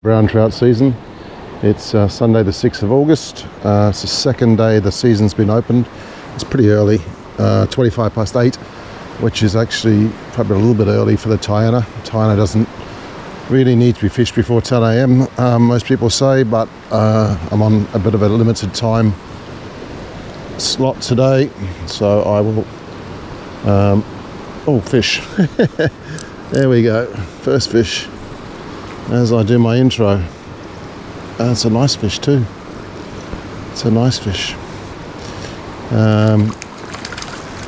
Brown trout season. It's Sunday the 6th of August. It's the second day the season's been opened. It's pretty early, 25 past 8, which is actually probably a little bit early for the Tyenna. Tyenna doesn't really need to be fished before 10 a.m, most people say, but I'm on a bit of a limited time slot today, so I will fish. There we go, first fish as I do my intro. It's a nice fish too. It's a nice fish.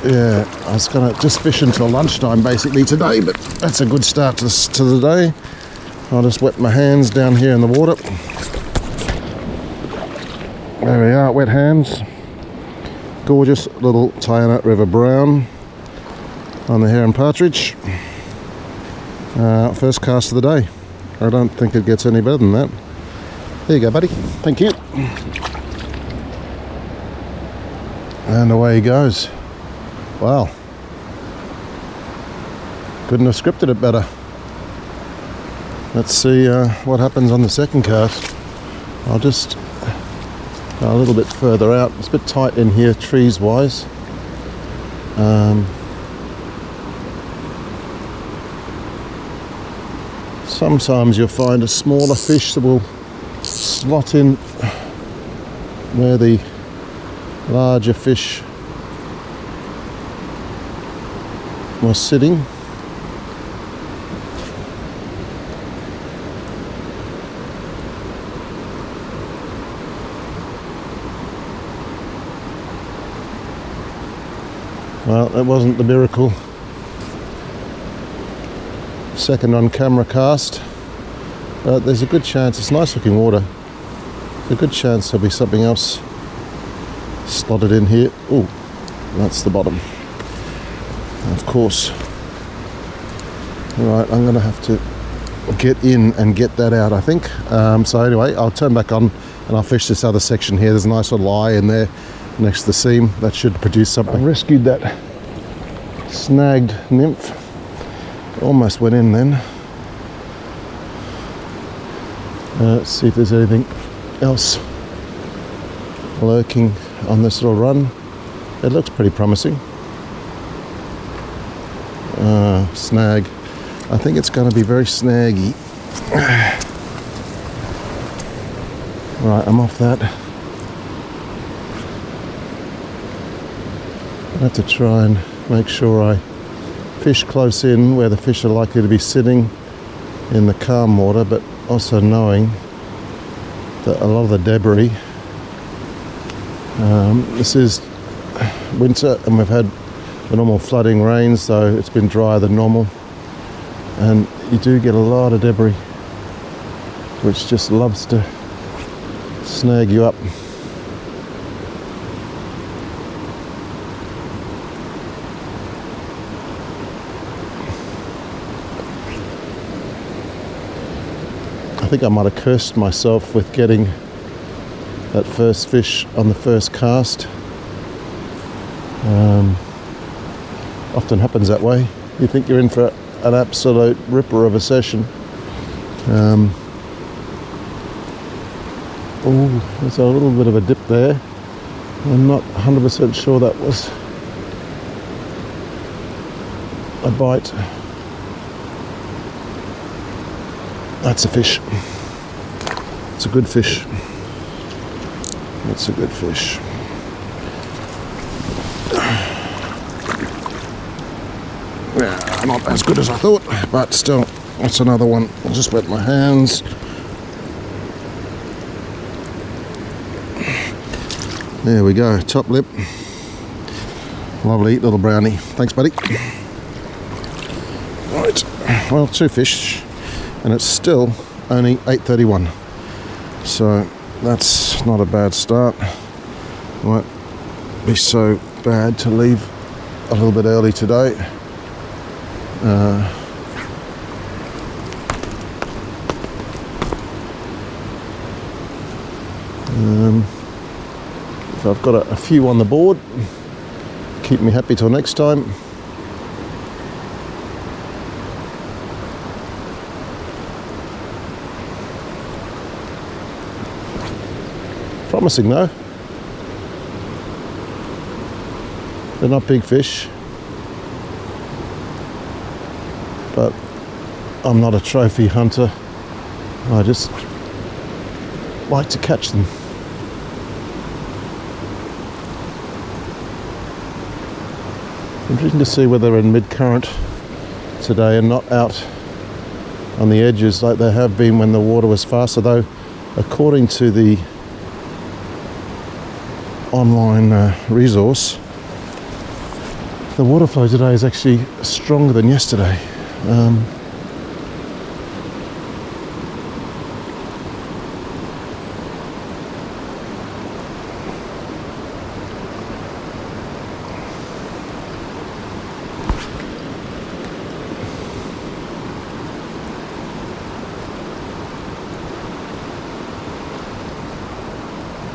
Yeah, I was gonna just fish until lunchtime basically today, but that's a good start to the day. I'll just wet my hands down here in the water. There we are, wet hands. Gorgeous little Tyenna River brown on the herring partridge. First cast of the day. I don't think it gets any better than that. There you go, buddy. Thank you. And away he goes. Wow. Couldn't have scripted it better. Let's see what happens on the second cast. I'll just go a little bit further out. It's a bit tight in here, trees wise. Sometimes you'll find a smaller fish that will slot in where the larger fish was sitting. Well, that wasn't the miracle. Second on camera cast, but there's a good chance, it's nice looking water, there's a good chance there'll be something else slotted in here. Oh, that's the bottom, of course. Right, I'm gonna have to get in and get that out, I think. So anyway, I'll turn back on and I'll fish this other section here. There's a nice little eye in there next to the seam that should produce something. I rescued that snagged nymph. Almost went in then. Let's see if there's anything else lurking on this little run. It looks pretty promising. Snag. I think it's going to be very snaggy. Right, I'm off that. I have to try and make sure I fish close in where the fish are likely to be sitting in the calm water, but also knowing that a lot of the debris, this is winter and we've had the normal flooding rains, so it's been drier than normal, and you do get a lot of debris which just loves to snag you up. I think I might have cursed myself with getting that first fish on the first cast. Often happens that way. You think you're in for an absolute ripper of a session. Oh, there's a little bit of a dip there. I'm not 100% sure that was a bite. That's a fish. It's a good fish. It's a good fish. Yeah, not as good as I thought, but still, that's another one. I'll just wet my hands. There we go, top lip. Lovely little brownie. Thanks, buddy. Right, well, two fish. And it's still only 8:31, so that's not a bad start. Won't be so bad to leave a little bit early today. So I've got a few on the board, keep me happy till next time. Promising though. They're not big fish, but I'm not a trophy hunter. I just like to catch them. Interesting to see whether they're in mid-current today and not out on the edges like they have been when the water was faster, though according to the online resource, the water flow today is actually stronger than yesterday.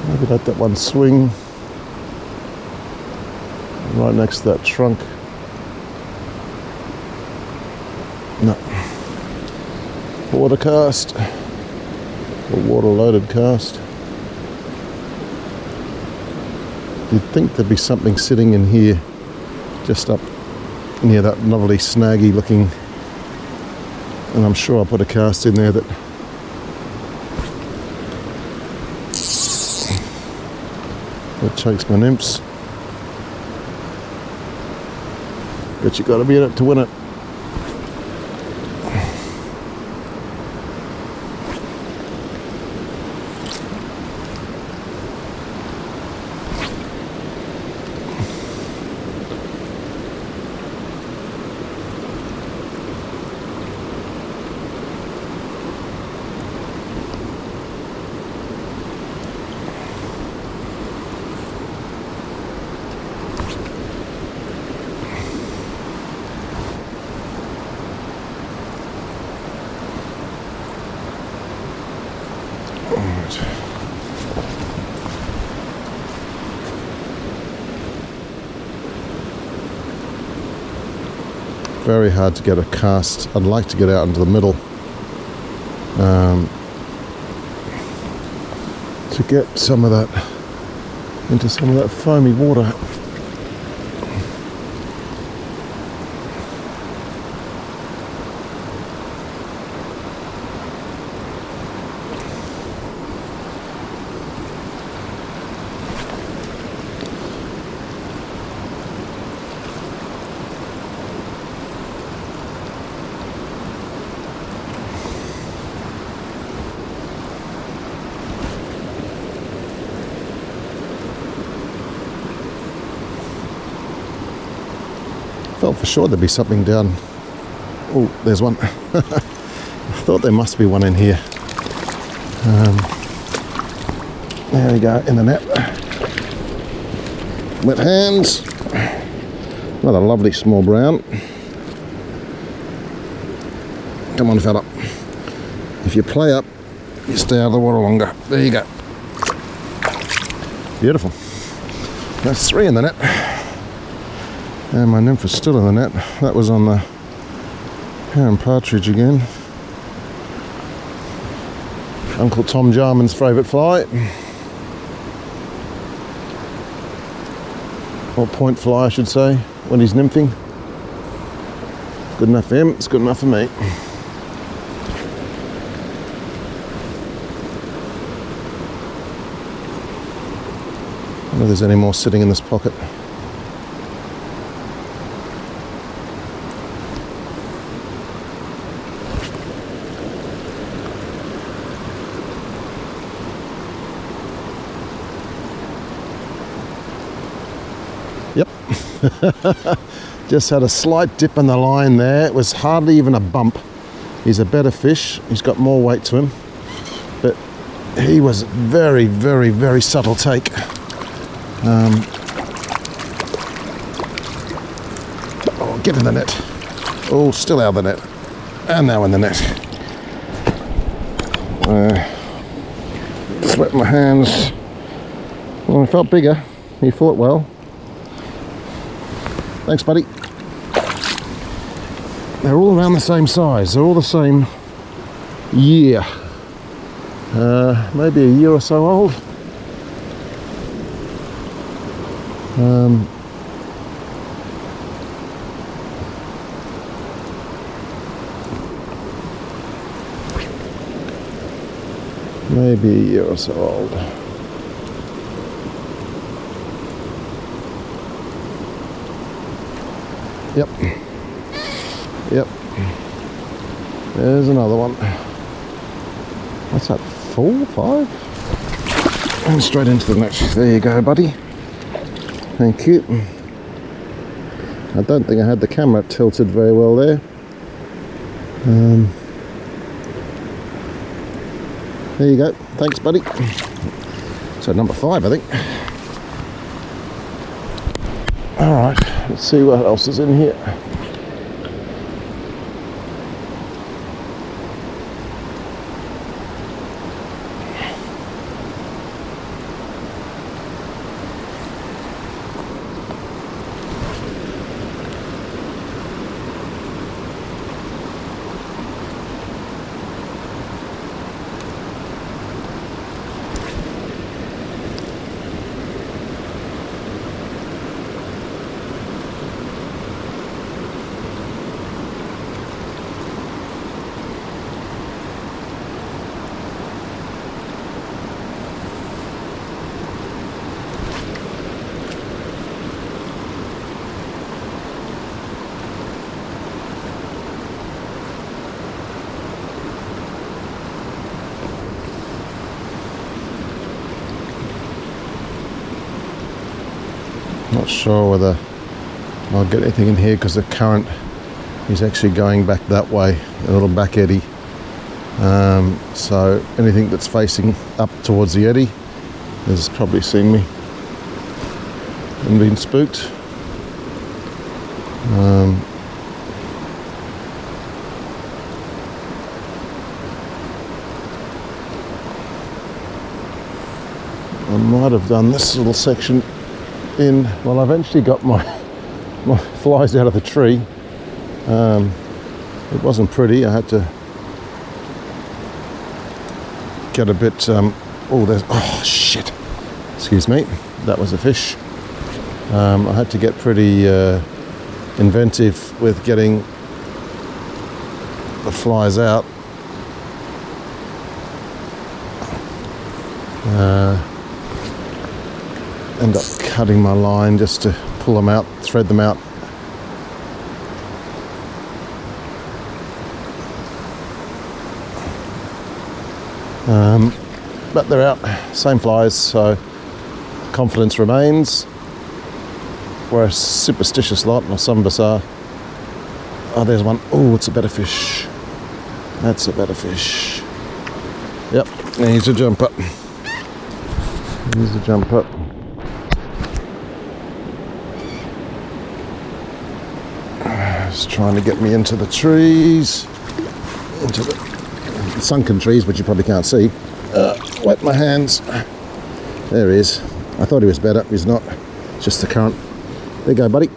Maybe let that one swing right next to that trunk. No. Water cast, or water loaded cast. You'd think there'd be something sitting in here, just up near that lovely snaggy looking, and I'm sure I'll put a cast in there that chokes my nymphs. But you got to be in it to win it. Very hard to get a cast. I'd like to get out into the middle to get some of that into some of that foamy water. Felt for sure there'd be something down. Oh, there's one. I thought there must be one in here. There we go, in the net. Wet hands. What a lovely small brown. Come on, fella. If you play up, you stay out of the water longer. There you go. Beautiful. That's 3 in the net. And my nymph is still in the net. That was on the heron partridge again. Uncle Tom Jarman's favourite fly. Or point fly, I should say, when he's nymphing. Good enough for him, it's good enough for me. I don't know if there's any more sitting in this pocket. Yep. Just had a slight dip in the line there. It was hardly even a bump. He's a better fish. He's got more weight to him. But he was very, very, very subtle take. Oh, get in the net. Oh, still out of the net. And now in the net. Sweat my hands. Well, I felt bigger. He fought well. Thanks, buddy. They're all around the same size. They're all the same year. Maybe a year or so old. Maybe a year or so old. Yep. Yep. There's another one. What's that? 4, 5? And straight into the net. There you go, buddy. Thank you. I don't think I had the camera tilted very well there. There you go. Thanks, buddy. So number 5, I think. All right. Let's see what else is in here. Not sure whether I'll get anything in here because the current is actually going back that way, a little back eddy. So anything that's facing up towards the eddy has probably seen me and been spooked. I might have done this little section in, well, I eventually got my flies out of the tree. It wasn't pretty. I had to get a bit, oh shit, excuse me, that was a fish. I had to get pretty inventive with getting the flies out. End up cutting my line just to pull them out, thread them out. But they're out, same flies, so confidence remains. We're a superstitious lot, or some of us are. Oh, there's one. Oh, it's a better fish. That's a better fish. Yep, he's a jumper. He's a jumper. Just trying to get me into the trees, into the sunken trees, which you probably can't see. Wet my hands. There he is. I thought he was better. He's not. It's just the current. There you go, buddy.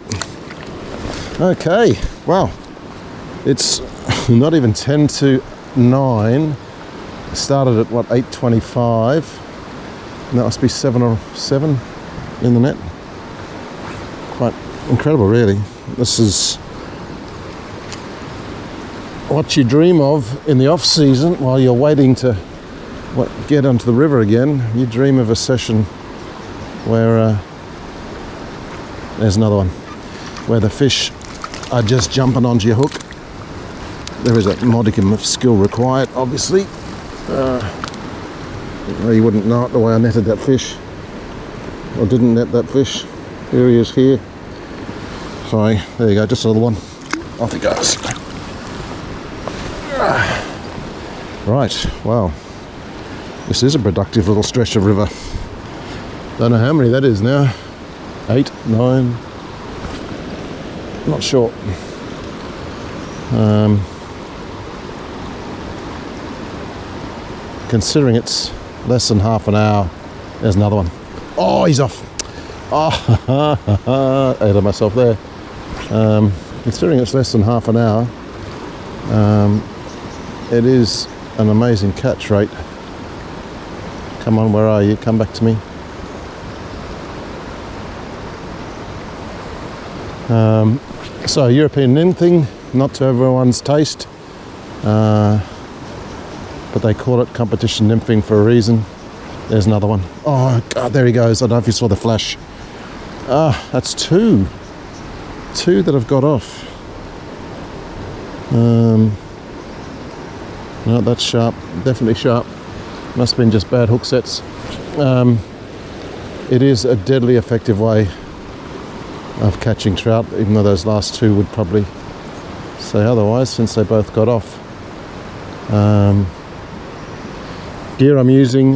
Okay. Wow. It's not even 10 to 9. It started at what, 8:25. And that must be 7 or 7 in the net. Quite incredible, really. This is what you dream of in the off season while you're waiting to get onto the river again. You dream of a session where there's another one where the fish are just jumping onto your hook. There is a modicum of skill required, obviously. You wouldn't know it the way I netted that fish, or didn't net that fish. Here he is here. Sorry, there you go, just a little one. Off he goes. Right, wow. This is a productive little stretch of river. Don't know how many that is now. 8, 9. Not sure. Considering it's less than half an hour, there's another one. Oh, he's off. Oh, I ate myself there. Considering it's less than half an hour, it is an amazing catch rate. Come on, where are you? Come back to me. So European nymphing, not to everyone's taste, but they call it competition nymphing for a reason. There's another one. Oh God, there he goes. I don't know if you saw the flash. That's two that have got off. No, that's sharp, definitely sharp. Must have been just bad hook sets. It is a deadly effective way of catching trout, even though those last two would probably say otherwise, since they both got off. Gear I'm using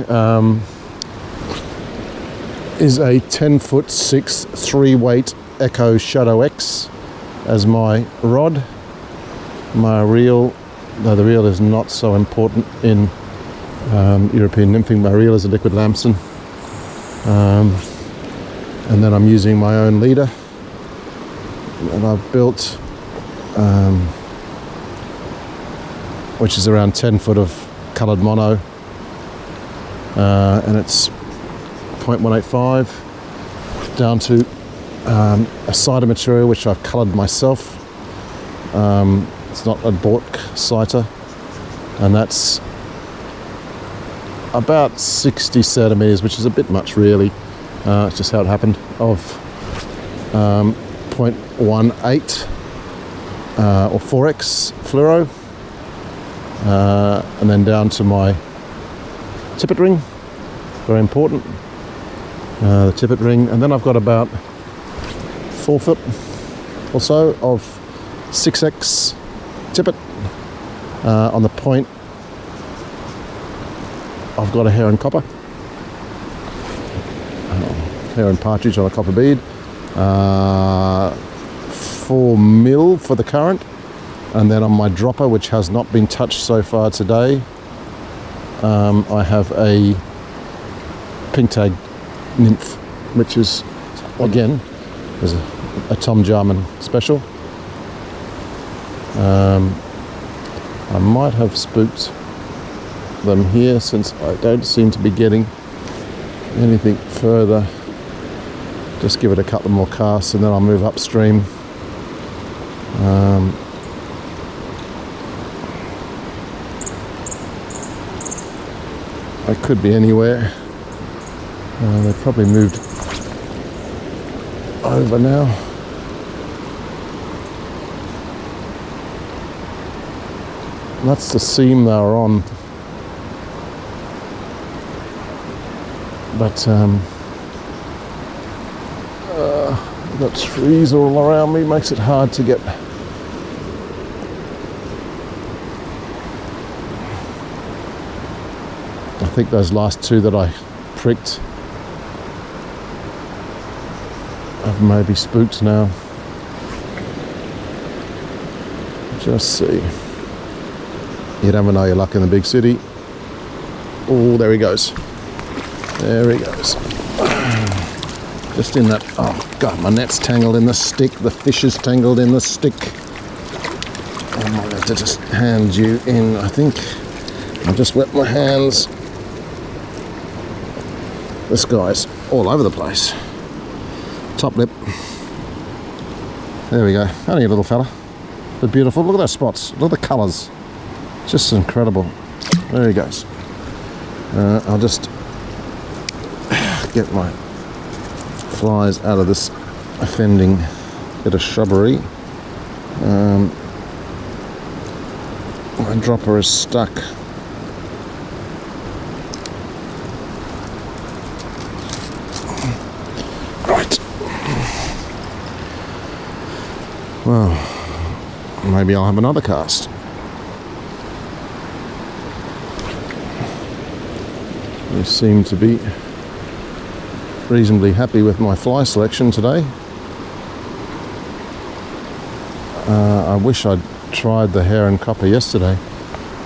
is a 10-foot 6 3-weight Echo Shadow X as my rod. My reel, though the reel is not so important in European nymphing, my reel is a liquid lambson. And then I'm using my own leader, and I've built, which is around 10 foot of coloured mono, and it's 0.185 down to a cider material which I've coloured myself. It's not a bought cider, and that's about 60 centimetres, which is a bit much really. It's just how it happened, of 0.18 or 4x fluoro, and then down to my tippet ring, very important, the tippet ring, and then I've got about 4 foot or so of 6x tippet. On the point I've got a hair and copper, hair and partridge on a copper bead, 4 mil for the current, and then on my dropper, which has not been touched so far today, I have a pink tag nymph, which is again is a Tom Jarman special. I might have spooked them here, since I don't seem to be getting anything further. Just give it a couple more casts and then I'll move upstream. I could be anywhere. They've probably moved over now. That's the seam they were on. But I've got trees all around me, makes it hard to get. I think those last two that I pricked I've maybe spooked now. Just see. You never know your luck in the big city. Oh, there he goes. There he goes. Just in that. Oh God, my net's tangled in the stick. The fish is tangled in the stick. I might have to just hand you in, I think. I'll just wet my hands. This guy's all over the place. Top lip. There we go. Only a little fella, but beautiful. Look at those spots. Look at the colours. Just incredible. There he goes. I'll just get my flies out of this offending bit of shrubbery. My dropper is stuck. Right. Well, maybe I'll have another cast. I seem to be reasonably happy with my fly selection today. I wish I'd tried the hair and copper yesterday.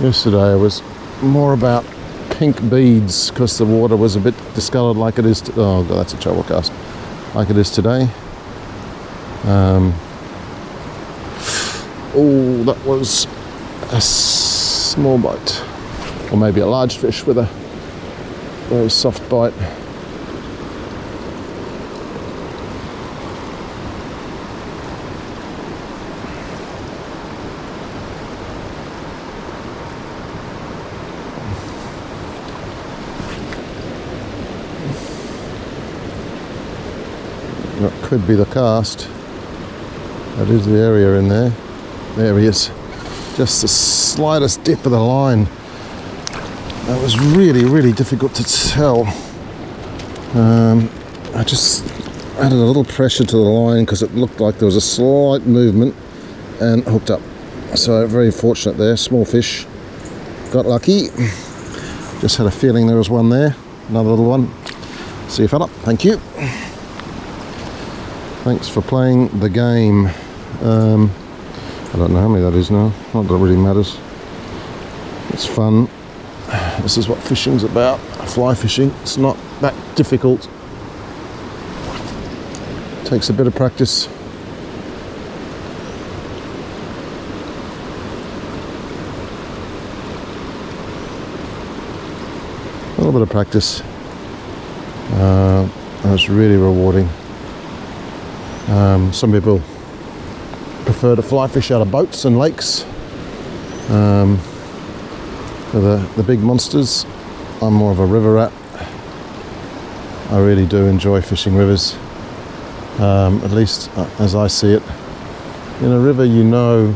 Yesterday I was more about pink beads because the water was a bit discoloured like it is. Oh God, that's a trouble cast. Like it is today. Oh, that was a small bite, or maybe a large fish with a very soft bite. That could be the cast. That is the area in there. There he is. Just the slightest dip of the line. That was really, really difficult to tell. I just added a little pressure to the line because it looked like there was a slight movement and hooked up. So very fortunate there, small fish. Got lucky. Just had a feeling there was one there, another little one. See you fella, thank you. Thanks for playing the game. I don't know how many that is now, not that it really matters. It's fun. This is what fishing's about, fly fishing. It's not that difficult. Takes a bit of practice. A little bit of practice. It's really rewarding. Some people prefer to fly fish out of boats and lakes. For the big monsters, I'm more of a river rat. I really do enjoy fishing rivers, at least as I see it. In a river, you know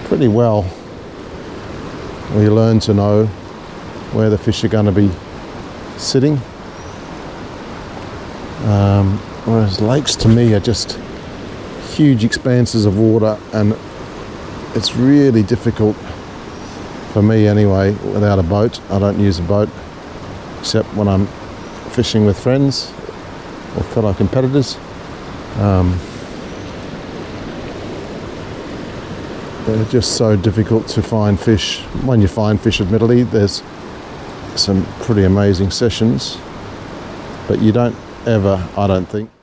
pretty well, or you learn to know where the fish are going to be sitting. Whereas lakes to me are just huge expanses of water, and it's really difficult for me anyway without a boat. I don't use a boat except when I'm fishing with friends or fellow competitors. They're just so difficult to find fish. When you find fish, admittedly, there's some pretty amazing sessions, but you don't ever, I don't think,